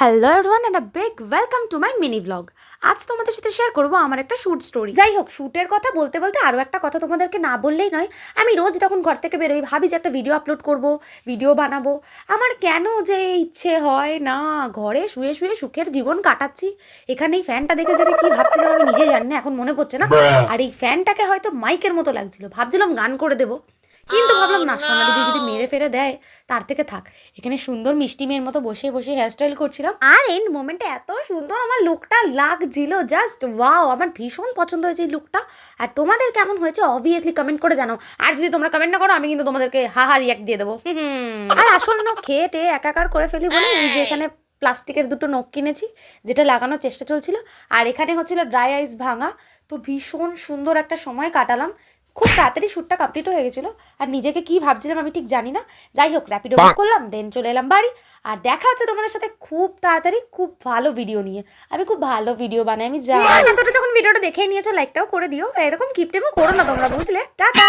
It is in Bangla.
Hello everyone and a big welcome to my mini blog. আজ তোমাদের সাথে শেয়ার করবো আমার একটা শ্যুট স্টোরি। যাই হোক, শ্যুটের কথা বলতে বলতে আরও একটা কথা তোমাদেরকে না বললেই নয়। আমি রোজ যখন ঘর থেকে বেরোই ভাবি যে একটা ভিডিও আপলোড করব, ভিডিও বানাবো। আমার কেন যে ইচ্ছে হয় না, ঘরে শুয়ে শুয়ে সুখের জীবন কাটাচ্ছি। এখানে এই ফ্যানটা দেখে যে আমি কী ভাবছিলাম আমি নিজে জানি না, এখন মনে পড়ছে না। আর এই ফ্যানটাকে হয়তো মাইকের মতো লাগছিল, ভাবছিলাম গান করে দেবো, কিন্তু ভাবলাম না, সোনালি দি যদি মেরে ফেরে দেয় তার থেকে থাক। এখানে সুন্দর মিষ্টি মেয়ের মতো বসে বসে হেয়ারস্টাইল করছিলাম, আর এন্ড মোমেন্টে এত সুন্দর আমার লুকটা লাগছিল, জাস্ট ওয়াও। আমার ভীষণ পছন্দ হয়েছে এই লুকটা। আর তোমাদের কেমন হয়েছে অবভিয়াসলি কমেন্ট করে জানাও। আর যদি তোমরা কমেন্ট না করো আমি কিন্তু তোমাদেরকে হাহা রিয়াক্ট দিয়ে দেবো। আর আসল নখ খেয়ে টেয়ে একাকার করে ফেলি বলে এই যে এখানে প্লাস্টিকের দুটো নখ কিনেছি, যেটা লাগানোর চেষ্টা চলছিল। আর এখানে হচ্ছিল ড্রাই আইস ভাঙা। তো ভীষণ সুন্দর একটা সময় কাটালাম, খুব তাড়াতাড়ি শ্যুটটা কমপ্লিট হয়ে গেছিলো। আর নিজেকে কী ভাবছিলাম আমি ঠিক জানি না। যাই হোক, র্যাপিডো বুক করলাম, দেন চলে এলাম বাড়ি। আর দেখা হচ্ছে তোমাদের সাথে খুব তাড়াতাড়ি খুব ভালো ভিডিও নিয়ে। আমি খুব ভালো ভিডিও বানাই, আমি জানি। এতটা যখন ভিডিওটা দেখে নিয়েছো লাইকটাও করে দিও, এরকম কিপটেমও করো না তোমরা, বুঝলে? টাটা।